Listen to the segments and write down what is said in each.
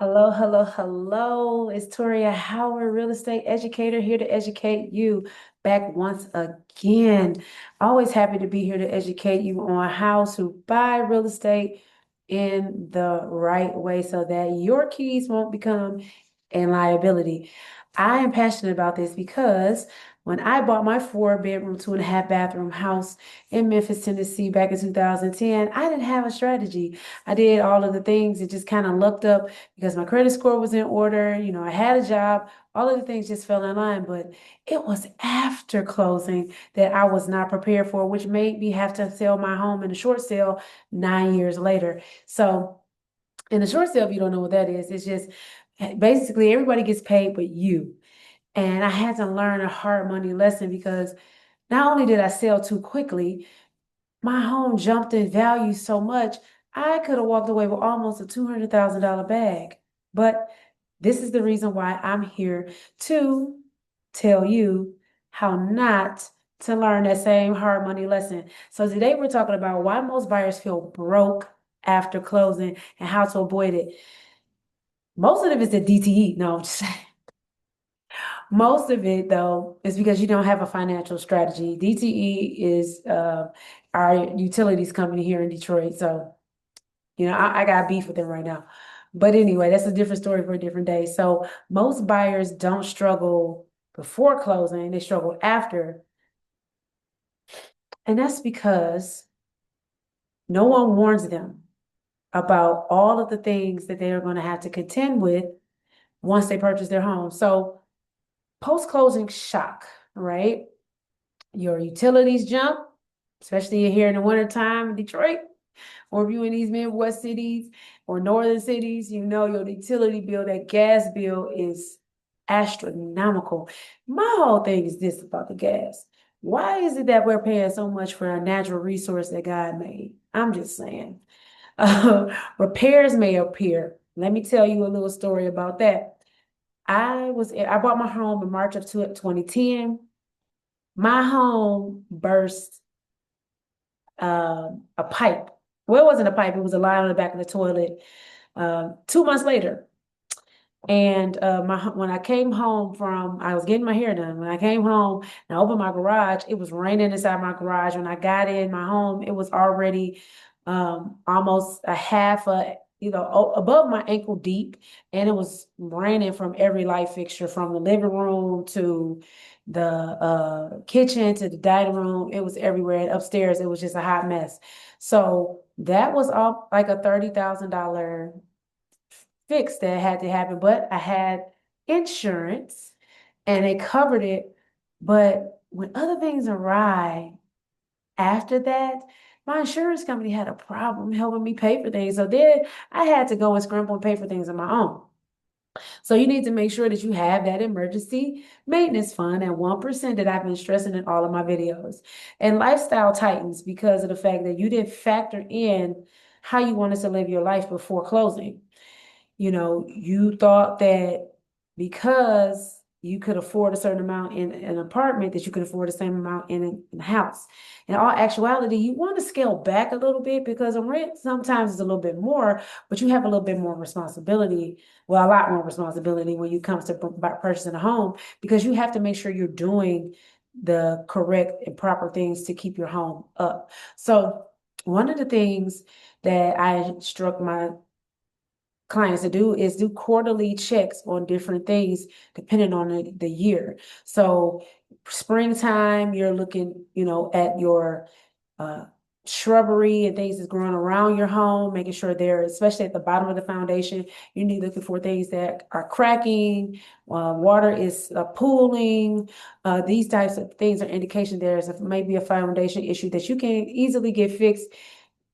Hello, hello, hello. It's Toria Howard, real estate educator, here to educate you back once again. Always happy to be here to educate you on how to buy real estate in the right way so that your keys won't become a liability. I am passionate about this because when I bought my 4 bedroom, 2.5 bathroom house in Memphis, Tennessee back in 2010, I didn't have a strategy. I did all of the things and just kind of looked up because my credit score was in order. I had a job. All of the things just fell in line, but it was after closing that I was not prepared for, which made me have to sell my home in a short sale 9 years later. So, in a short sale, if you don't know what that is, it's just basically everybody gets paid but you. And I had to learn a hard money lesson because not only did I sell too quickly, my home jumped in value so much, I could have walked away with almost a $200,000 bag. But this is the reason why I'm here to tell you how not to learn that same hard money lesson. So today we're talking about why most buyers feel broke after closing and how to avoid it. Most of it is the DTE. No, I'm just most of it, though, is because you don't have a financial strategy. DTE is our utilities company here in Detroit. So, I got beef with them right now. But anyway, that's a different story for a different day. So, most buyers don't struggle before closing, they struggle after. And that's because no one warns them about all of the things that they are going to have to contend with once they purchase their home. So, post closing shock, right? Your utilities jump, especially here in the wintertime in Detroit, or if you in these Midwest cities or northern cities, your utility bill, that gas bill is astronomical. My whole thing is this about the gas. Why is it that we're paying so much for a natural resource that God made? I'm just saying. Repairs may appear. Let me tell you a little story about that. I bought my home in March of 2010. My home burst a pipe. Well, it wasn't a pipe, it was a line on the back of the toilet 2 months later. And when I came home I was getting my hair done. When I came home and I opened my garage, it was raining inside my garage. When I got in my home, it was already almost a half above my ankle deep, and it was raining from every light fixture, from the living room to the kitchen to the dining room. It was everywhere. And upstairs, it was just a hot mess. So that was all like a $30,000 fix that had to happen, but I had insurance and it covered it. But when other things awry after that, my insurance company had a problem helping me pay for things. So then I had to go and scramble and pay for things on my own. So you need to make sure that you have that emergency maintenance fund at 1% that I've been stressing in all of my videos. And lifestyle tightens because of the fact that you didn't factor in how you wanted to live your life before closing. You thought that because you could afford a certain amount in an apartment, that you could afford the same amount in a house. In all actuality, you want to scale back a little bit because a rent sometimes is a little bit more, but you have a little bit more responsibility. Well, a lot more responsibility when it comes to purchasing a home, because you have to make sure you're doing the correct and proper things to keep your home up. So one of the things that I instruct my clients to do is do quarterly checks on different things depending on the year. So springtime, you're looking, at your uh, shrubbery and things that's growing around your home, making sure they're, especially at the bottom of the foundation, you need looking for things that are cracking, water is pooling. These types of things are indication there's maybe a foundation issue that you can easily get fixed,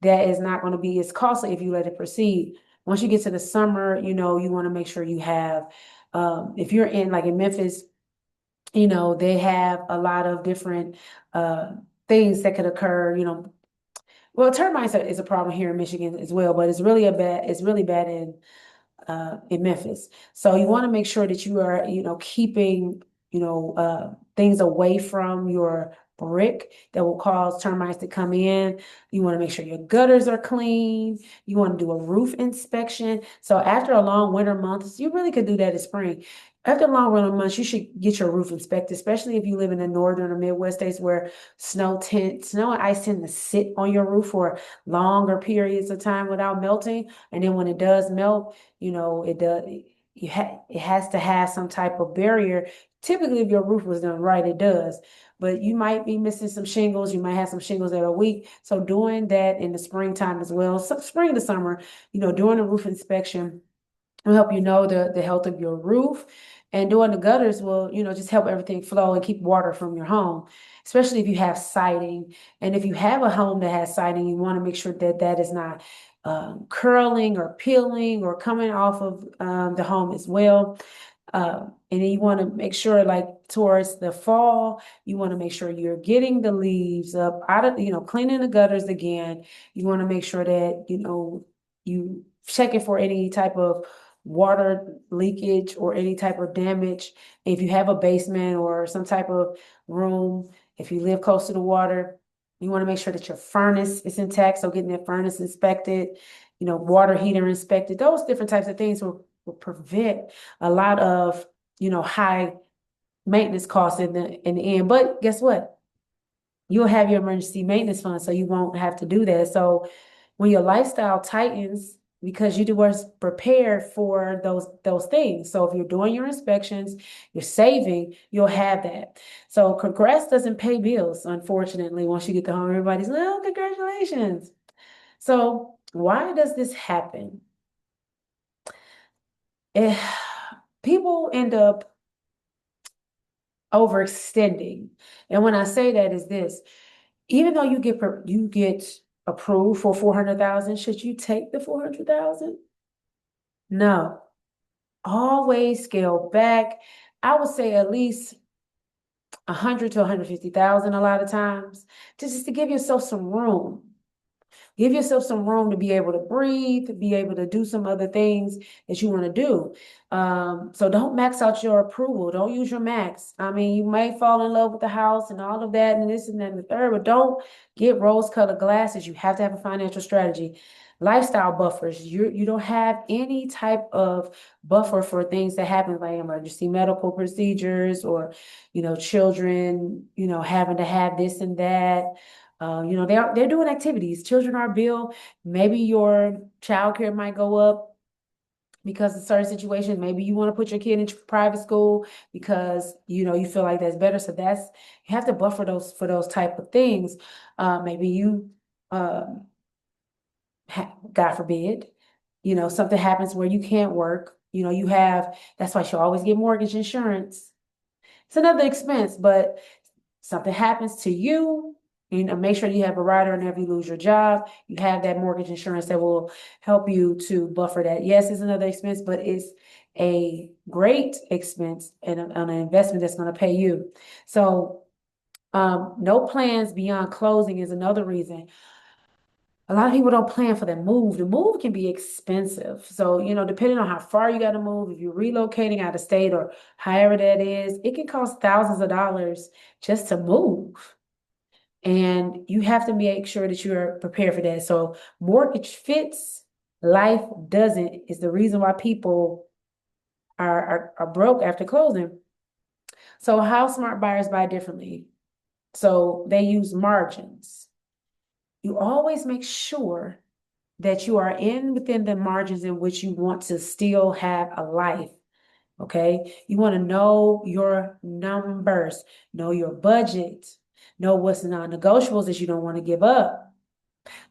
that is not going to be as costly if you let it proceed. Once you get to the summer, you want to make sure you have, if you're in like in Memphis, they have a lot of different things that could occur, well, termites is a problem here in Michigan as well, but it's really bad in Memphis. So you want to make sure that you are, keeping, things away from your brick that will cause termites to come in. You want to make sure your gutters are clean. You want to do a roof inspection. So after a long winter months, you really could do that in spring. After a long winter months, you should get your roof inspected, especially if you live in the northern or Midwest states where snow and ice tend to sit on your roof for longer periods of time without melting. And then when it does melt, it does. It has to have some type of barrier. Typically, if your roof was done right, it does. But you might be missing some shingles. You might have some shingles that are weak. So doing that in the springtime as well, so spring to summer, doing a roof inspection will help you know the health of your roof. And doing the gutters will, just help everything flow and keep water from your home, especially if you have siding. And if you have a home that has siding, you want to make sure that that is not curling or peeling or coming off of the home as well. And then you want to make sure, like towards the fall, you want to make sure you're getting the leaves up out of, cleaning the gutters again. You want to make sure that, you checking for any type of water leakage or any type of damage. If you have a basement or some type of room, if you live close to the water, you want to make sure that your furnace is intact. So getting that furnace inspected, water heater inspected, those different types of things will prevent a lot of, high maintenance costs in the end. But guess what? You'll have your emergency maintenance fund, so you won't have to do that. So when your lifestyle tightens, because you was prepared for those things. So if you're doing your inspections, you're saving, you'll have that. So congrats doesn't pay bills, unfortunately. Once you get to home, everybody's like, oh, congratulations. So why does this happen? People end up overextending. And when I say that is this, even though you get approved for 400,000, should you take the 400,000? No. Always scale back. I would say at least 100 to 150,000 a lot of times, just to give yourself some room. Give yourself some room to be able to breathe, to be able to do some other things that you want to do. So don't max out your approval. Don't use your max. I mean, you may fall in love with the house and all of that and this and that and the third, but don't get rose-colored glasses. You have to have a financial strategy. Lifestyle buffers. You don't have any type of buffer for things that happen, like emergency medical procedures or, children, having to have this and that. They're doing activities. Children are billed. Maybe your childcare might go up because of certain situations. Maybe you want to put your kid in private school because you feel like that's better. So you have to buffer those for those type of things. Maybe you, God forbid, something happens where you can't work. That's why you always get mortgage insurance. It's another expense, but something happens to you, make sure you have a rider, and if you lose your job, you have that mortgage insurance that will help you to buffer that. Yes, it's another expense, but it's a great expense and an investment that's going to pay you. So no plans beyond closing is another reason. A lot of people don't plan for the move. The move can be expensive. So, depending on how far you got to move, if you're relocating out of state or however that is, it can cost thousands of dollars just to move. And you have to make sure that you're prepared for that. So mortgage fits, life doesn't is the reason why people are broke after closing. So how smart buyers buy differently? So they use margins. You always make sure that you are within the margins in which you want to still have a life. Okay. You want to know your numbers, know your budget, know what's non-negotiables that you don't want to give up.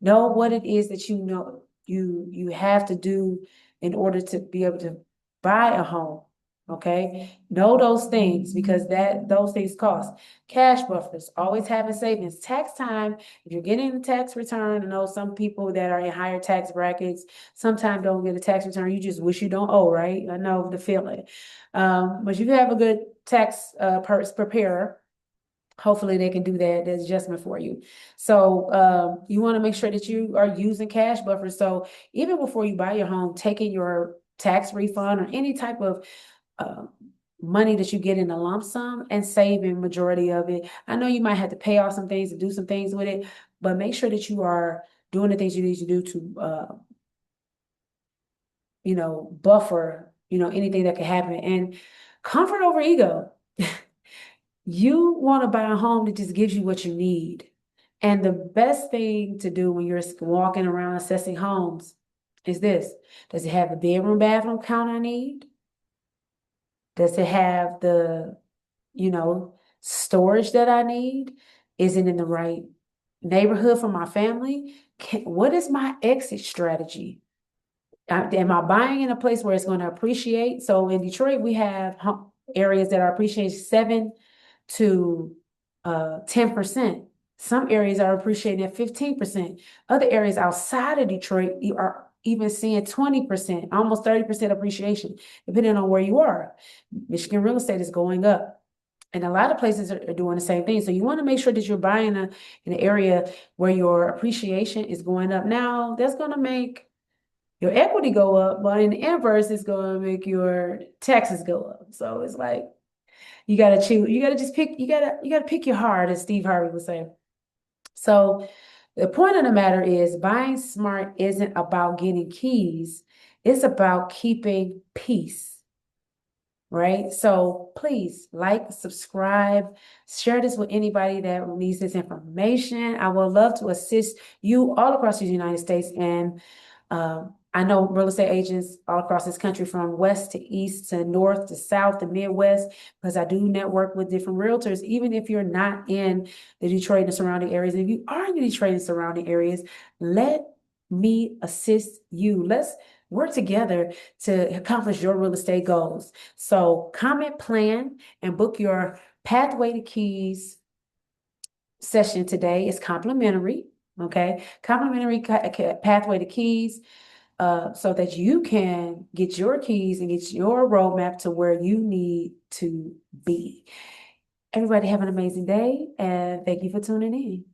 Know what it is that you have to do in order to be able to buy a home. Okay. Know those things because those things cost. Cash buffers, always having savings. Tax time, if you're getting a tax return, I know some people that are in higher tax brackets sometimes don't get a tax return. You just wish you don't owe, right? I know the feeling. But you have a good tax preparer. Hopefully they can do that adjustment for you. So you want to make sure that you are using cash buffers. So even before you buy your home, taking your tax refund or any type of uh, money that you get in a lump sum and saving majority of it. I know you might have to pay off some things and do some things with it, but make sure that you are doing the things you need to do to, buffer, anything that could happen. And comfort over ego. You want to buy a home that just gives you what you need. And the best thing to do when you're walking around assessing homes is this. Does it have the bedroom, bathroom count I need? Does it have the, storage that I need? Is it in the right neighborhood for my family? What is my exit strategy? Am I buying in a place where it's going to appreciate? So in Detroit, we have areas that are appreciating 7 to 10%. Some areas are appreciating at 15%. Other areas outside of Detroit you are even seeing 20%, almost 30% appreciation, depending on where you are. Michigan real estate is going up. And a lot of places are doing the same thing. So you want to make sure that you're buying in an area where your appreciation is going up. Now, that's going to make your equity go up, but in the inverse, it's going to make your taxes go up. So it's like you got to choose. You got to just pick. You got to pick your heart, as Steve Harvey would say. So the point of the matter is, buying smart isn't about getting keys. It's about keeping peace. Right? So please like, subscribe, share this with anybody that needs this information. I would love to assist you all across the United States. And I know real estate agents all across this country, from west to east to north to south to Midwest, because I do network with different realtors, even if you're not in the Detroit and surrounding areas. And if you are in the Detroit and surrounding areas, let me assist you. Let's work together to accomplish your real estate goals. So comment, plan, and book your Pathway to Keys session today. It's complimentary, okay? Complimentary Pathway to Keys, so that you can get your keys and get your roadmap to where you need to be. Everybody have an amazing day, and thank you for tuning in.